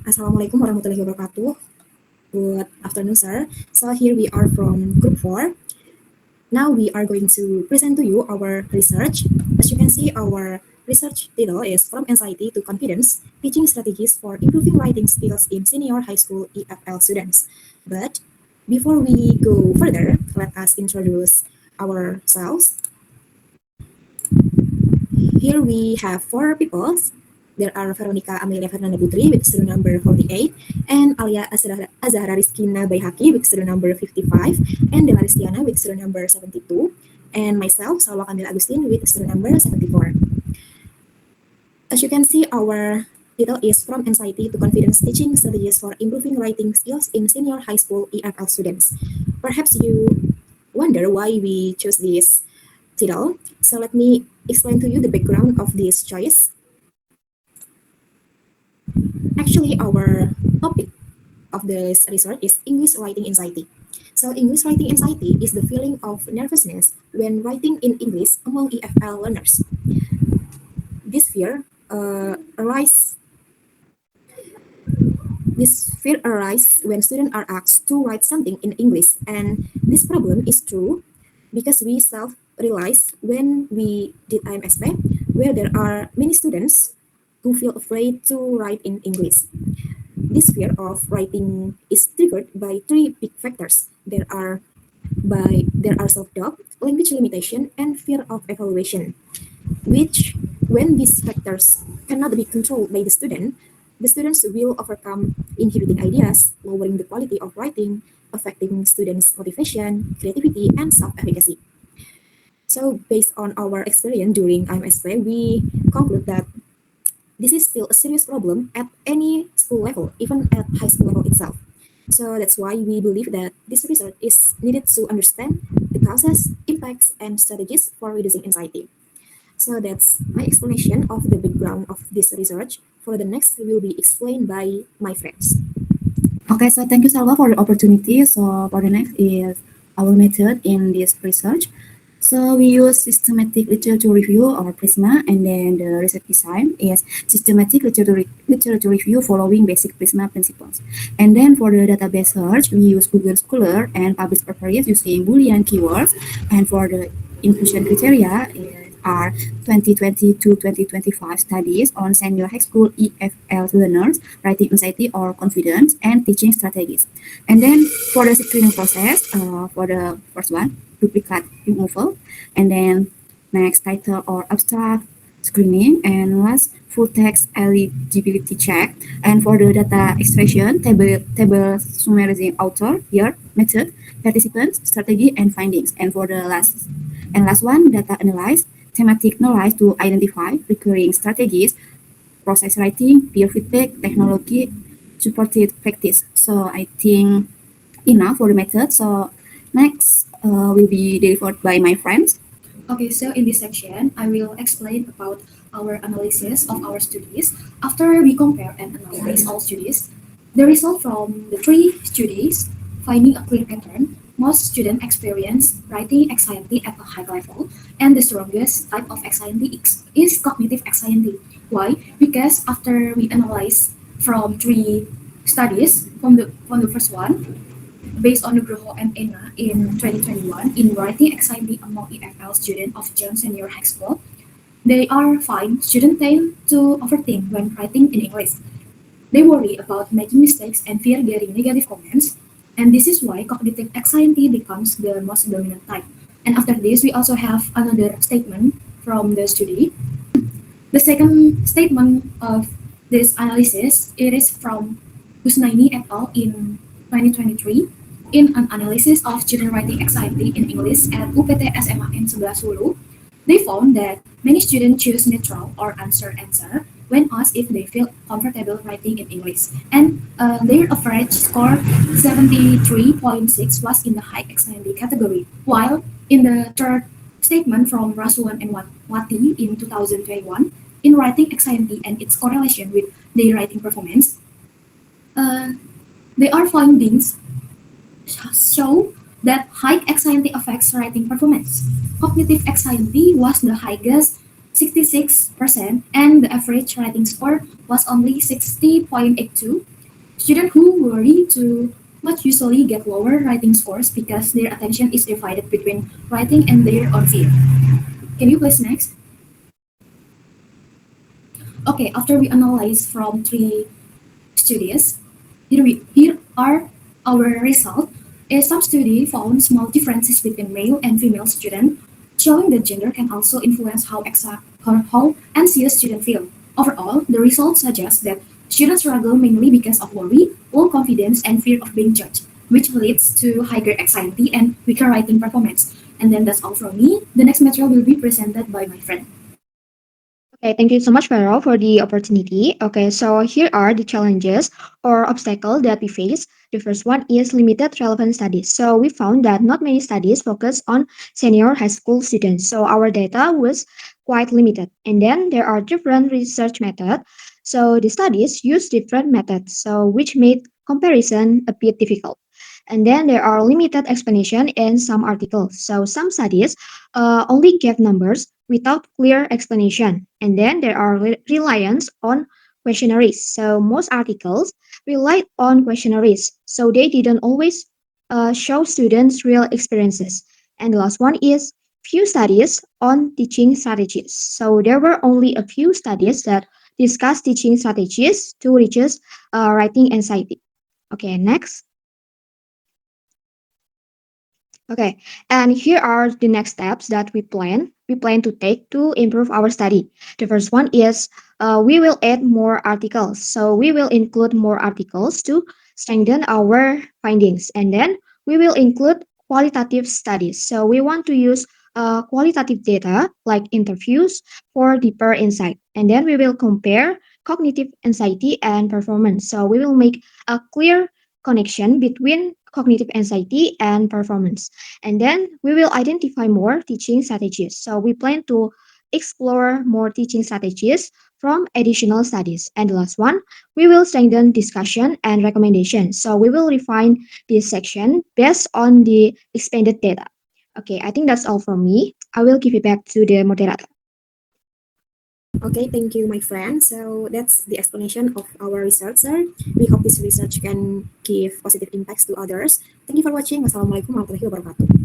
Assalamualaikum warahmatullahi wabarakatuh. Good afternoon, sir. So here we are from Group 4. Now we are going to present to you our research. As you can see, our research title is From Anxiety to Confidence, Teaching Strategies for Improving Writing Skills in Senior High School EFL Students. But before we go further, let us introduce ourselves. Here we have 4 people. There are Veronica, Ameylia, Fernanda Putri with student number 48, and Alya, Azzahra, Rizqiana, Baehaqi with student number 55, and Della, Ristiana with student number 72, and myself, Salwa, Kamila, Agustin with student number 74. As you can see, our title is From Anxiety to Confidence, Teaching Strategies for Improving Writing Skills in Senior High School EFL Students. Perhaps you wonder why we chose this title. So let me explain to you the background of this choice. Actually, our topic of this research is English writing anxiety. So English writing anxiety is the feeling of nervousness when writing in English among EFL learners. This fear arises when students are asked to write something in English, and this problem is true because we self-realize when we did IMSP, where there are many students who feel afraid to write in English. This fear of writing is triggered by 3 big factors. There are self-doubt, language limitation, and fear of evaluation, which when these factors cannot be controlled by the students will overcome inhibiting ideas, lowering the quality of writing, affecting students' motivation, creativity, and self-efficacy. So based on our experience during IMSP, we conclude that this is still a serious problem at any school level, even at high school level itself. So that's why we believe that this research is needed to understand the causes, impacts, and strategies for reducing anxiety. So that's my explanation of the background of this research. For the next will be explained by my friends. Okay, so thank you, Salwa, for the opportunity. So for the next is our method in this research. So we use systematic literature review or PRISMA, and then the research design is systematic literature review following basic PRISMA principles. And then for the database search, we use Google Scholar and publish papers using Boolean keywords. And for the inclusion criteria are 2020 to 2025 studies on senior high school EFL learners, writing anxiety or confidence, and teaching strategies. And then for the screening process, for the first one, duplicate removal, and then next title or abstract screening, and last full text eligibility check. And for the data extraction, table summarizing author, year, method, participants, strategy, and findings. And for the last one, data analyze, thematic knowledge to identify recurring strategies, process writing, peer feedback, technology, supported practice. So I think enough for the method. So next will be delivered by my friends. Okay, so in this section, I will explain about our analysis of our studies. After we compare and analyze all studies, the result from the 3 studies, finding a clear pattern, most students experience writing anxiety at a high level, and the strongest type of anxiety is cognitive anxiety. Why? Because after we analyze from 3 studies, from the first one, based on the Nugroho and Ena in 2021 in writing anxiety among EFL students of John Senior High School, they are fine. Students tend to overthink when writing in English. They worry about making mistakes and fear getting negative comments, and this is why cognitive anxiety becomes the most dominant type. And after this, we also have another statement from the study. The second statement of this analysis, it is from Husnaini et al. In 2023 in an analysis of student writing anxiety in English at UPT SMAN 11 Hulu. They found that many students choose neutral or answer when asked if they feel comfortable writing in English, and their average score 73.6 was in the high anxiety category, while in the third statement from Rasuan and Wati in 2021 in writing anxiety and its correlation with their writing performance, there are findings show that high anxiety affects writing performance. Cognitive anxiety was the highest, 66%, and the average writing score was only 60.82, Students who worry too much usually get lower writing scores because their attention is divided between writing and their own fear. Can you please next? Okay, after we analyze from three studies, here are our results. Some study found small differences between male and female students, showing that gender can also influence how anxious students feel. Overall, the results suggest that students struggle mainly because of worry, low confidence, and fear of being judged, which leads to higher anxiety and weaker writing performance. And then that's all from me. The next material will be presented by my friend. Okay, thank you so much, Vero, for the opportunity. Okay, so here are the challenges or obstacles that we face. The first one is limited relevant studies. So we found that not many studies focus on senior high school students. So our data was quite limited. And then there are different research methods. So the studies use different methods, so which made comparison a bit difficult. And then there are limited explanation in some articles. So some studies only gave numbers without clear explanation. And then there are reliance on questionnaires. So most articles relied on questionnaires, so they didn't always show students real experiences. And the last one is few studies on teaching strategies. So there were only a few studies that discuss teaching strategies to reduce writing anxiety. Okay, next. Okay, and here are the next steps that we plan to take to improve our study. The first one is we will add more articles. So we will include more articles to strengthen our findings, and then we will include qualitative studies. So we want to use qualitative data like interviews for deeper insight, and then we will compare cognitive anxiety and performance. So we will make a clear connection between cognitive anxiety and performance. And then we will identify more teaching strategies. So we plan to explore more teaching strategies from additional studies. And the last one, we will strengthen discussion and recommendation. So we will refine this section based on the expanded data. Okay, I think that's all from me. I will give it back to the moderator. Okay, thank you, my friend. So that's the explanation of our research, sir. We hope this research can give positive impacts to others. Thank you for watching. Wassalamualaikum warahmatullahi wabarakatuh.